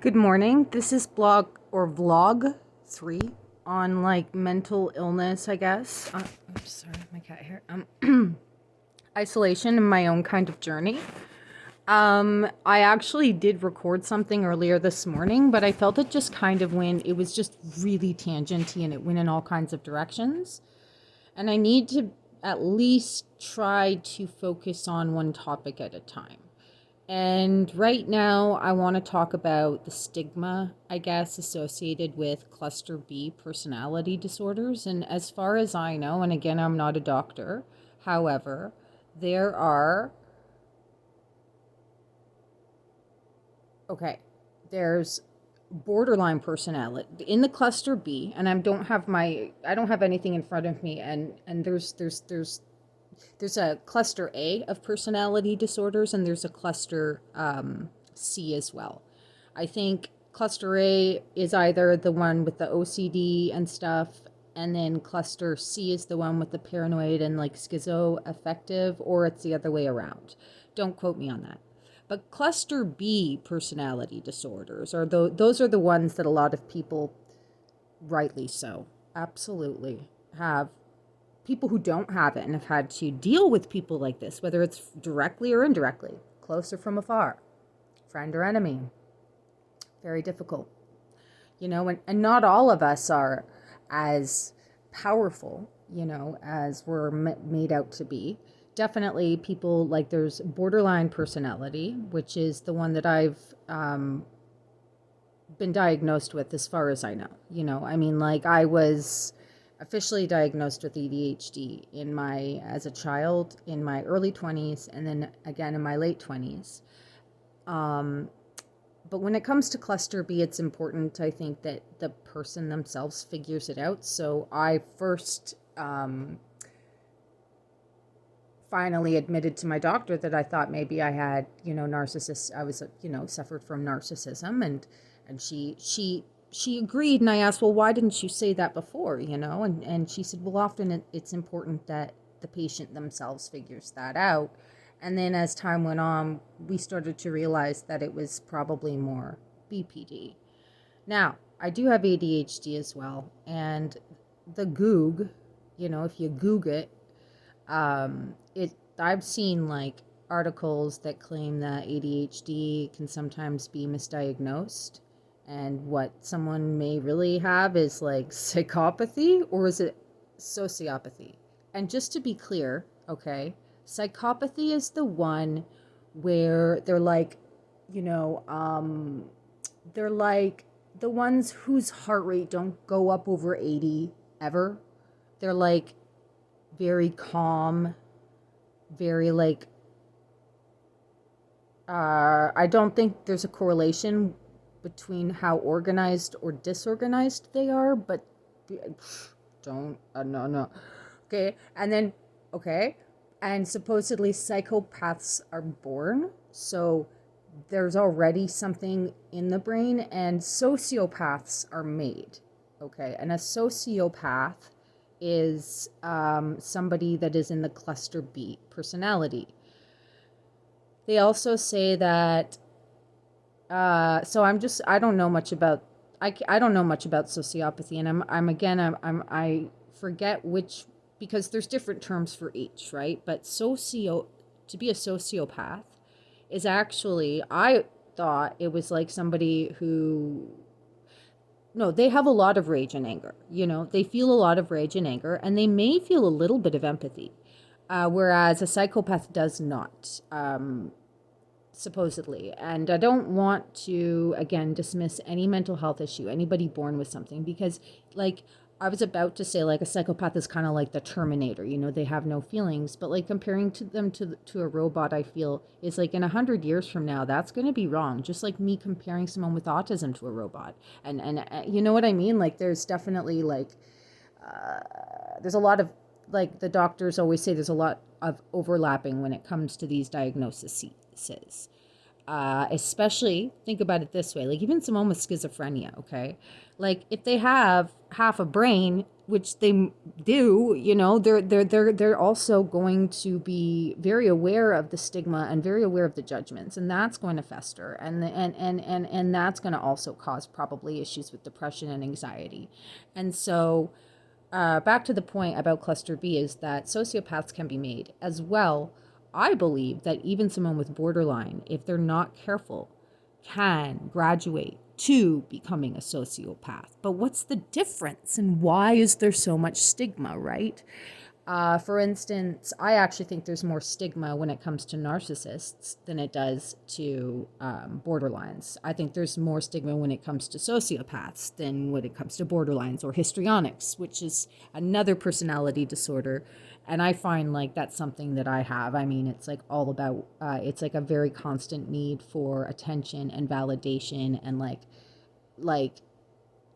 Good morning. This is vlog 3 on like mental illness, I guess. Oops, sorry, my cat here. Isolation and my own kind of journey. I actually did record something earlier this morning, but I felt it just kind of it was just really tangenty and it went in all kinds of directions. And I need to at least try to focus on one topic at a time. And right now, I want to talk about the stigma, I guess, associated with cluster B personality disorders. And as far as I know, and again, I'm not a doctor, however, there are, there's borderline personality in the cluster B, and I don't have anything in front of me, and there's a cluster A of personality disorders, and there's a cluster C as well. I think cluster A is either the one with the OCD and stuff, and then cluster C is the one with the paranoid and like schizoaffective, or it's the other way around. Don't quote me on that. But cluster B personality disorders those are the ones that a lot of people, rightly so, absolutely, have. People who don't have it and have had to deal with people like this, whether it's directly or indirectly, close or from afar, friend or enemy. Very difficult. And not all of us are as powerful, as we're made out to be. Definitely people like there's borderline personality, which is the one that I've been diagnosed with as far as I know. I was officially diagnosed with ADHD as a child in my early 20s and then again in my late 20s. But when it comes to cluster B, it's important, I think, that the person themselves figures it out. So I first finally admitted to my doctor that I thought maybe I had, suffered from narcissism, and she agreed, and I asked, well, why didn't you say that before, and she said, well, often it's important that the patient themselves figures that out. And then as time went on, we started to realize that it was probably more BPD. Now, I do have ADHD as well, and the Goog, if you Goog it, I've seen like articles that claim that ADHD can sometimes be misdiagnosed, and what someone may really have is like psychopathy, or is it sociopathy? And just to be clear, okay, psychopathy is the one where they're like, they're like the ones whose heart rate don't go up over 80 ever. They're like very calm, very like, I don't think there's a correlation between how organized or disorganized they are, but no. Okay, and supposedly psychopaths are born, so there's already something in the brain, and sociopaths are made, okay, and a sociopath is somebody that is in the cluster B personality. They also say that so I don't know much about I don't know much about sociopathy, and I forget which, because there's different terms for each, right? But to be a sociopath is actually, I thought it was like somebody who, no, they have a lot of rage and anger. They feel a lot of rage and anger, and they may feel a little bit of empathy, whereas a psychopath does not. Supposedly. And I don't want to, again, dismiss any mental health issue, anybody born with something, because like I was about to say, like, a psychopath is kind of like the Terminator, they have no feelings, but like comparing them to a robot, I feel is like in 100 years from now, that's going to be wrong. Just like me comparing someone with autism to a robot. And you know what I mean? Like there's definitely like, there's a lot of, like the doctors always say, there's a lot of overlapping when it comes to these diagnoses. Especially, think about it this way, like even someone with schizophrenia, okay, like if they have half a brain, which they do, they're also going to be very aware of the stigma and very aware of the judgments, and that's going to fester, and that's going to also cause probably issues with depression and anxiety. And so, back to the point about cluster B is that sociopaths can be made as well. I believe that even someone with borderline, if they're not careful, can graduate to becoming a sociopath. But what's the difference and why is there so much stigma, right? For instance, I actually think there's more stigma when it comes to narcissists than it does to borderlines. I think there's more stigma when it comes to sociopaths than when it comes to borderlines or histrionics, which is another personality disorder. And I find like that's something that I have. I mean, it's like all about, it's like a very constant need for attention and validation and like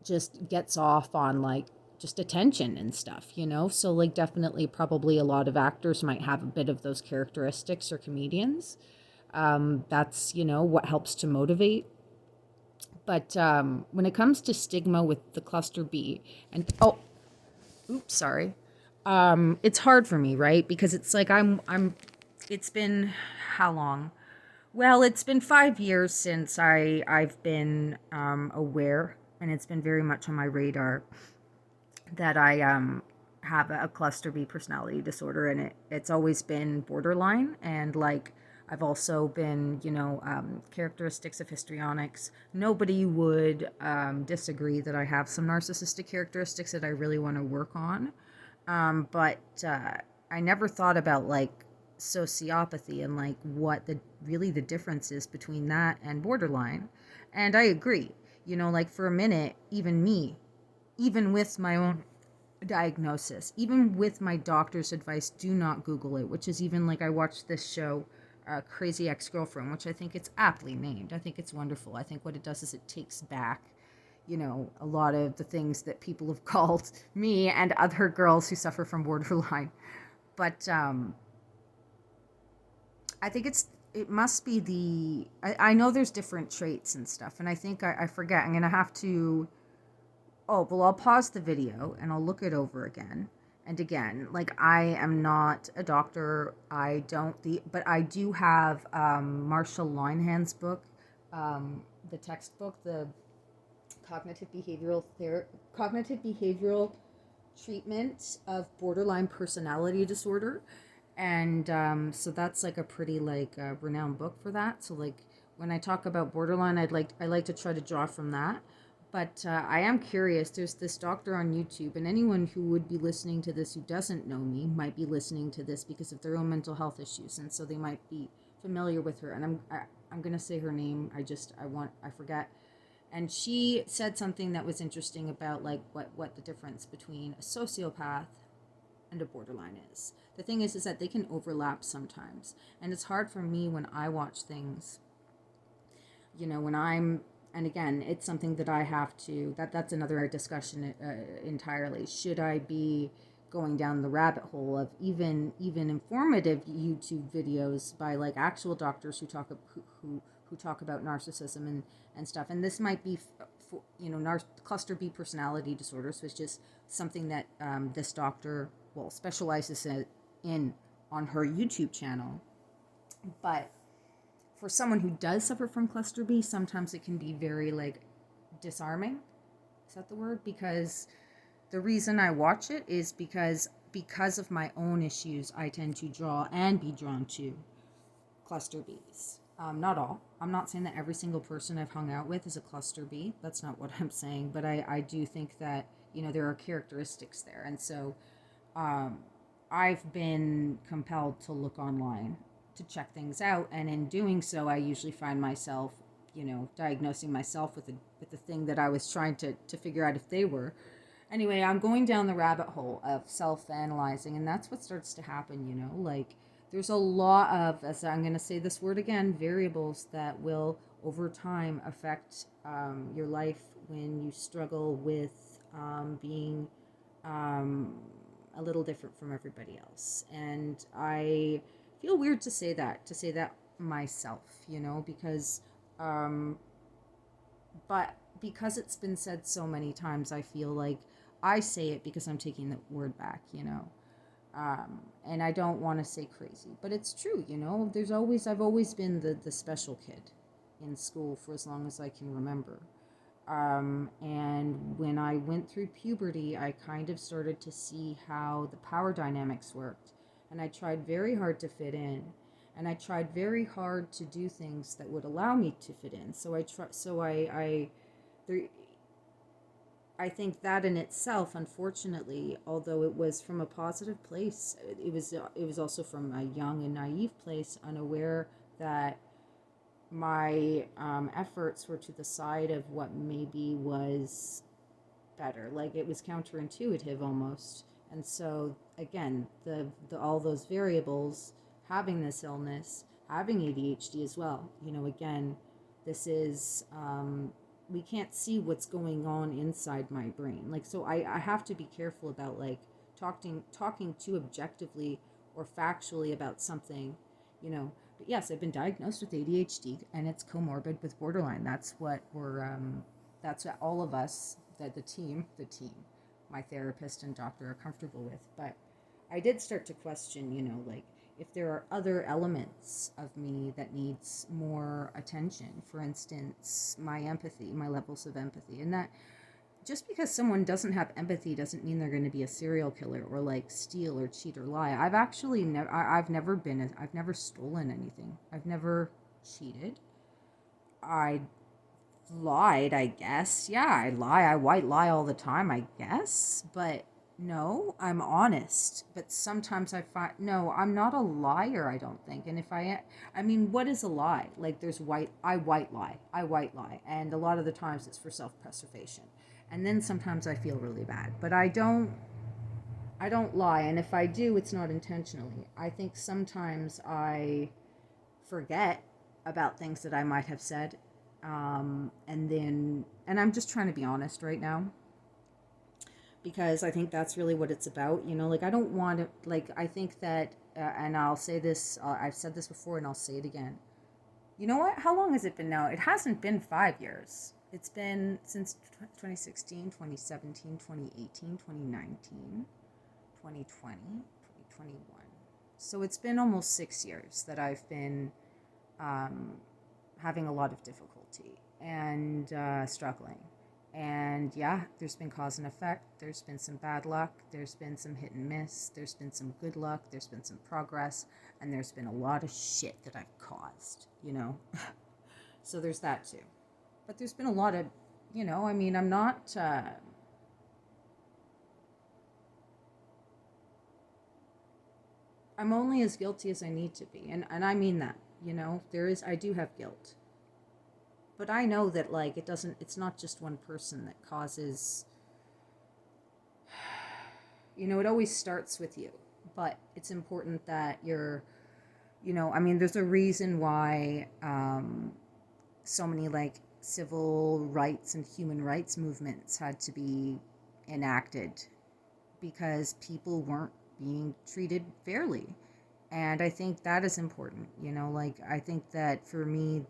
just gets off on like just attention and stuff, So like definitely probably a lot of actors might have a bit of those characteristics or comedians. That's, what helps to motivate. But when it comes to stigma with the cluster B and oops, sorry. It's hard for me, right? Because it's like it's been how long? Well, it's been 5 years since I've been aware, and it's been very much on my radar that I have a cluster B personality disorder, and it's always been borderline, and like I've also been, characteristics of histrionics. Nobody would disagree that I have some narcissistic characteristics that I really want to work on, but I never thought about like sociopathy and like what the difference is between that and borderline. And I agree, like for a minute, even me, even with my own diagnosis, even with my doctor's advice, do not Google it, which is even like I watched this show, Crazy Ex-Girlfriend, which I think it's aptly named. I think it's wonderful. I think what it does is it takes back, a lot of the things that people have called me and other girls who suffer from borderline. But I think it must be I know there's different traits and stuff, and I think I forget. I'm going to have to, oh, well, I'll pause the video and I'll look it over again and again. Like, I am not a doctor. But I do have Marshall Linehan's book, the textbook, the cognitive behavioral treatment of borderline personality disorder. And so that's like a pretty like renowned book for that. So like when I talk about borderline, I like to try to draw from that. But I am curious. There's this doctor on YouTube, and anyone who would be listening to this who doesn't know me might be listening to this because of their own mental health issues, and so they might be familiar with her. And I'm gonna say her name. I forget. And she said something that was interesting about like what the difference between a sociopath and a borderline is. The thing is that they can overlap sometimes, and it's hard for me when I watch things, when and again, it's something that I have to, that's another discussion entirely. Should I be going down the rabbit hole of even informative YouTube videos by like actual doctors who talk about narcissism and stuff? And this might be cluster B personality disorders, which is something that this doctor specializes in on her YouTube channel. But for someone who does suffer from cluster B, sometimes it can be very like disarming. Is that the word? Because the reason I watch it is because of my own issues, I tend to be drawn to cluster Bs. Not all. I'm not saying that every single person I've hung out with is a cluster B. That's not what I'm saying. But I do think that, there are characteristics there. And so I've been compelled to look online to check things out, and in doing so, I usually find myself, diagnosing myself with the thing that I was trying to figure out if they were. Anyway, I'm going down the rabbit hole of self-analyzing, and that's what starts to happen, like there's a lot of, as I'm going to say this word again, variables that will over time affect your life when you struggle with being a little different from everybody else. And I feel weird to say that myself, because but because it's been said so many times, I feel like I say it because I'm taking the word back, and I don't want to say crazy, but it's true, I've always been the special kid in school for as long as I can remember. And when I went through puberty, I kind of started to see how the power dynamics worked. And I tried very hard to fit in. And I tried very hard to do things that would allow me to fit in. There, I think that in itself, unfortunately, although it was from a positive place, it was also from a young and naive place, unaware that my efforts were to the side of what maybe was better. Like it was counterintuitive almost. And so again, the all those variables, having this illness, having ADHD as well. Again, this is we can't see what's going on inside my brain. Like so, I have to be careful about like talking too objectively or factually about something, you know. But yes, I've been diagnosed with ADHD, and it's comorbid with borderline. That's what all of us, that the team, my therapist and doctor are comfortable with. But I did start to question, like if there are other elements of me that needs more attention. For instance, my empathy, my levels of empathy, and that just because someone doesn't have empathy doesn't mean they're going to be a serial killer or like steal or cheat or lie. I've actually I've never stolen anything. I've never cheated. I lied, I guess. Yeah, I lie. I white lie all the time, I guess. But no, I'm honest. But sometimes I find, no, I'm not a liar, I don't think. And if I mean, what is a lie? Like I white lie. I white lie. And a lot of the times it's for self-preservation. And then sometimes I feel really bad. But I don't lie. And if I do, it's not intentionally. I think sometimes I forget about things that I might have said. And I'm just trying to be honest right now, because I think that's really what it's about. Like I don't want to, like, I think that, and I'll say this, I've said this before and I'll say it again. You know what? How long has it been now? It hasn't been 5 years. It's been since 2016, 2017, 2018, 2019, 2020, 2021. So it's been almost 6 years that I've been having a lot of difficulty and struggling. And yeah, there's been cause and effect. There's been some bad luck. There's been some hit and miss. There's been some good luck. There's been some progress. And there's been a lot of shit that I've caused, So there's that too. But there's been a lot of, I mean, I'm not... I'm only as guilty as I need to be. And I mean that, I do have guilt. But I know that, like, it's not just one person that causes, it always starts with you. But it's important that I mean, there's a reason why so many, like, civil rights and human rights movements had to be enacted, because people weren't being treated fairly. And I think that is important, like, I think that for me,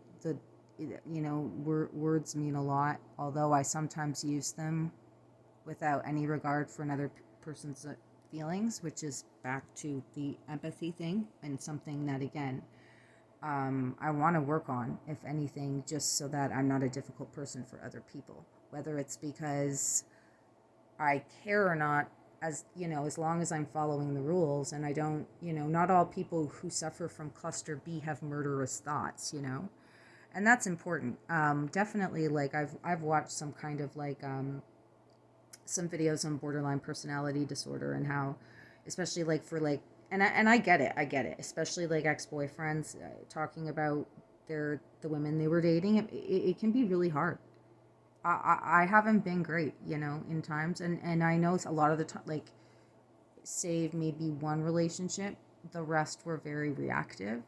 words mean a lot, although I sometimes use them without any regard for another person's feelings, which is back to the empathy thing, and something that, again, I want to work on, if anything, just so that I'm not a difficult person for other people, whether it's because I care or not, as long as I'm following the rules, and I don't, not all people who suffer from cluster B have murderous thoughts, and that's important. Definitely, like, I've watched some kind of, like, some videos on borderline personality disorder, and how, especially, like, for, like, and I get it, especially, like, ex-boyfriends talking about the women they were dating. It can be really hard. I haven't been great, in times, and I know a lot of the time, like, save maybe one relationship, the rest were very reactive.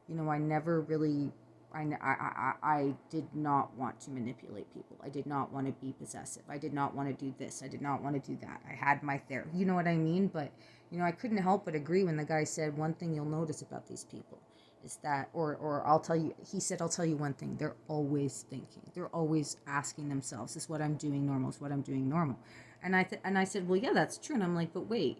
I never really, I did not want to manipulate people. I did not want to be possessive. I did not want to do this. I did not want to do that. I had my therapy. You know what I mean? But, I couldn't help but agree when the guy said, one thing you'll notice about these people is that, or I'll tell you, he said, I'll tell you one thing, they're always thinking, they're always asking themselves, is what I'm doing normal, is what I'm doing normal? And I said, well, yeah, that's true. And I'm like, but wait,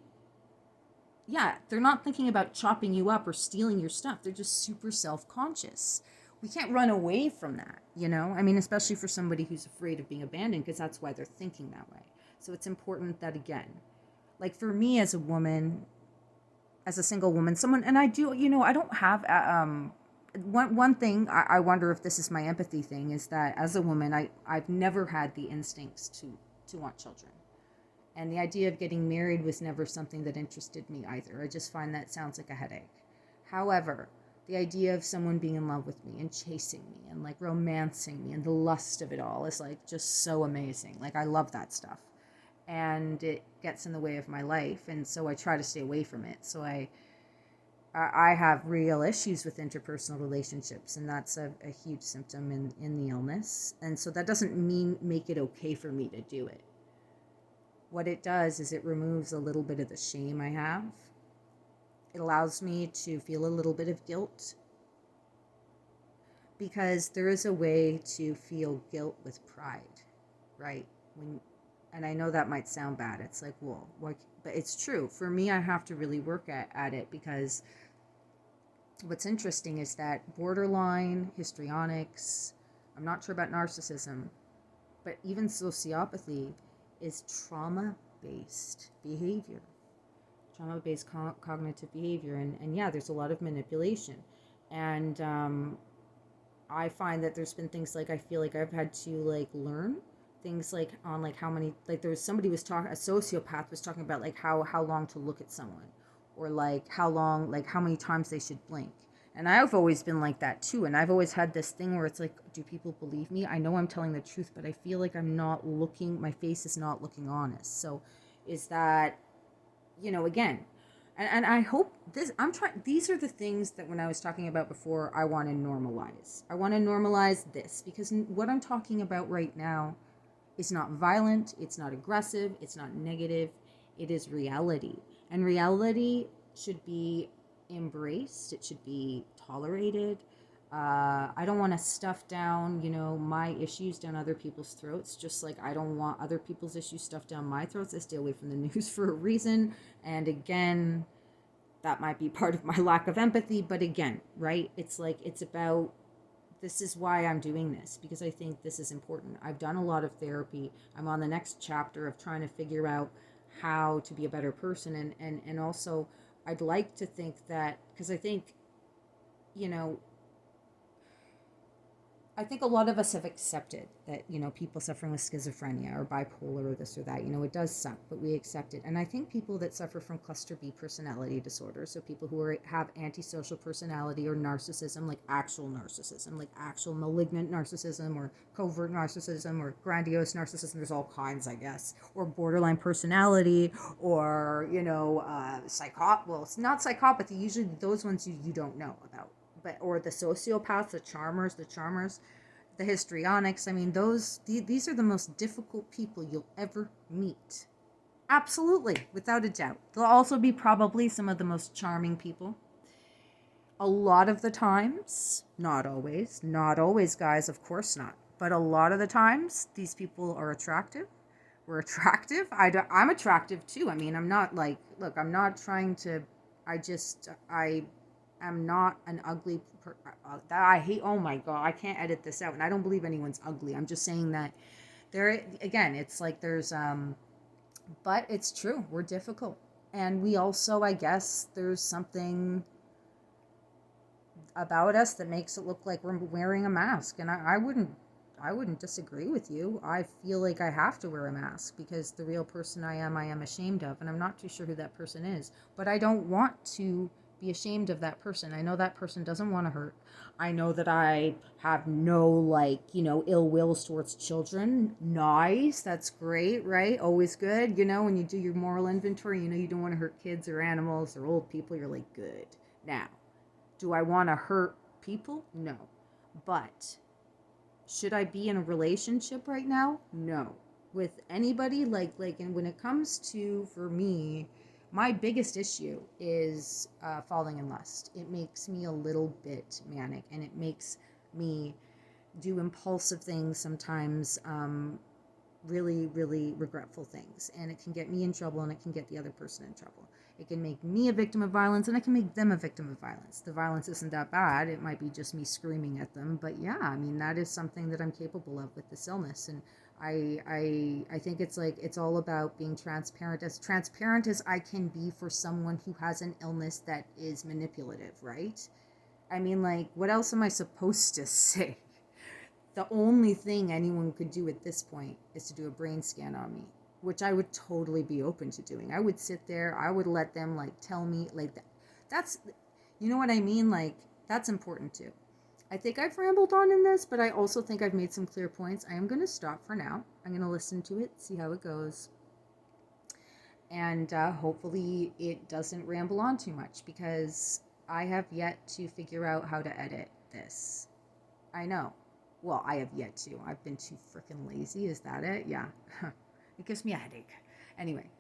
yeah, they're not thinking about chopping you up or stealing your stuff. They're just super self-conscious. We can't run away from that, you know? I mean, especially for somebody who's afraid of being abandoned, because that's why they're thinking that way. So it's important that, again, like for me as a woman, as a single woman, someone, and I do, you know, I don't have, one thing, I wonder if this is my empathy thing, is that as a woman, I've never had the instincts to want children. And the idea of getting married was never something that interested me either. I just find that sounds like a headache. However, the idea of someone being in love with me and chasing me and like romancing me and the lust of it all is like just so amazing. Like I love that stuff. And it gets in the way of my life, and so I try to stay away from it. So I have real issues with interpersonal relationships, and that's a huge symptom in the illness. And so that doesn't mean make it okay for me to do it. What it does is it removes a little bit of the shame I have. It allows me to feel a little bit of guilt, because there is a way to feel guilt with pride, right? And I know that might sound bad. It's like, well, what? But it's true. For me, I have to really work at it, because what's interesting is that borderline, histrionics, I'm not sure about narcissism, but even sociopathy is trauma-based behavior, trauma-based cognitive behavior. And yeah, there's a lot of manipulation. And I find that there's been things like, I feel like I've had to like learn things like on like how many, like there was somebody was talking, a sociopath was talking about like how long to look at someone, or like how long, like how many times they should blink. And I've always been like that too. And I've always had this thing where it's like, do people believe me? I know I'm telling the truth, but I feel like I'm not looking, my face is not looking honest. So is that, you know, again, and I hope this, these are the things that when I was talking about before, I want to normalize. I want to normalize this, because what I'm talking about right now is not violent, it's not aggressive, it's not negative, it is reality. And reality should be embraced, it should be tolerated. I don't want to stuff down, you know, my issues down other people's throats, just like I don't want other people's issues stuffed down my throats. I stay away from the news for a reason. And again, that might be part of my lack of empathy, but again, right? It's like, it's about, this is why I'm doing this, because I think this is important. I've done a lot of therapy. I'm on the next chapter of trying to figure out how to be a better person. And also, I'd like to think that, because I think, you know, I think a lot of us have accepted that, you know, people suffering with schizophrenia or bipolar or this or that, you know, it does suck, but we accept it. And I think people that suffer from cluster B personality disorder, so people who have antisocial personality or narcissism, like actual malignant narcissism or covert narcissism or grandiose narcissism, there's all kinds, I guess, or borderline personality, or, you know, well, it's not psychopathy, usually those ones you don't know about. But, or the sociopaths, the charmers, the histrionics. I mean, these are the most difficult people you'll ever meet. Absolutely, without a doubt. They'll also be probably some of the most charming people. A lot of the times, not always, guys, of course not. But a lot of the times, these people are attractive. We're attractive. I'm attractive too. I mean, I'm not like, look, I'm not trying to, I'm not an ugly that I hate. Oh my god, I can't edit this out, and I don't believe anyone's ugly. I'm just saying that there, again, it's like there's but it's true, we're difficult. And we also, I guess, there's something about us that makes it look like we're wearing a mask. And I wouldn't disagree with you. I feel like I have to wear a mask, because the real person I am ashamed of, and I'm not too sure who that person is, but I don't want to be ashamed of that person. I know that person doesn't want to hurt. I know that I have no, like, you know, ill wills towards children. Nice, that's great, right? Always good. You know, when you do your moral inventory, you know you don't want to hurt kids or animals or old people. You're like, good. Now, do I want to hurt people? No. But should I be in a relationship right now? No. With anybody, like, and when it comes to, for me, My biggest issue is falling in lust. It makes me a little bit manic, and it makes me do impulsive things sometimes, really, really regretful things. And it can get me in trouble, and it can get the other person in trouble. It can make me a victim of violence, and I can make them a victim of violence. The violence isn't that bad. It might be just me screaming at them. But yeah, I mean, that is something that I'm capable of with this illness. And I think it's like, it's all about being transparent as I can be for someone who has an illness that is manipulative, right? I mean, like, what else am I supposed to say? The only thing anyone could do at this point is to do a brain scan on me, which I would totally be open to doing. I would sit there, I would let them like tell me like that. That's, you know what I mean? Like, that's important too. I think I've rambled on in this, but I also think I've made some clear points. I am going to stop for now. I'm going to listen to it, see how it goes. And hopefully it doesn't ramble on too much, because I have yet to figure out how to edit this. I know. Well, I have yet to. I've been too freaking lazy. Is that it? Yeah. It gives me a headache. Anyway,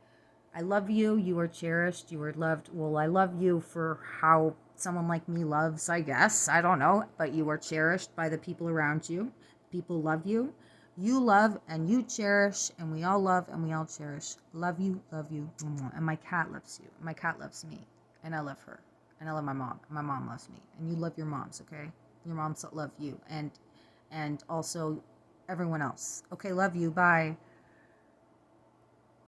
I love you. You are cherished. You are loved. Well, I love you for how someone like me loves, I guess. I don't know. But you are cherished by the people around you. People love you. You love and you cherish, and we all love and we all cherish. Love you, love you. And my cat loves you. My cat loves me. And I love her. And I love my mom. My mom loves me. And you love your moms, okay? Your moms love you. And also everyone else. Okay, love you. Bye.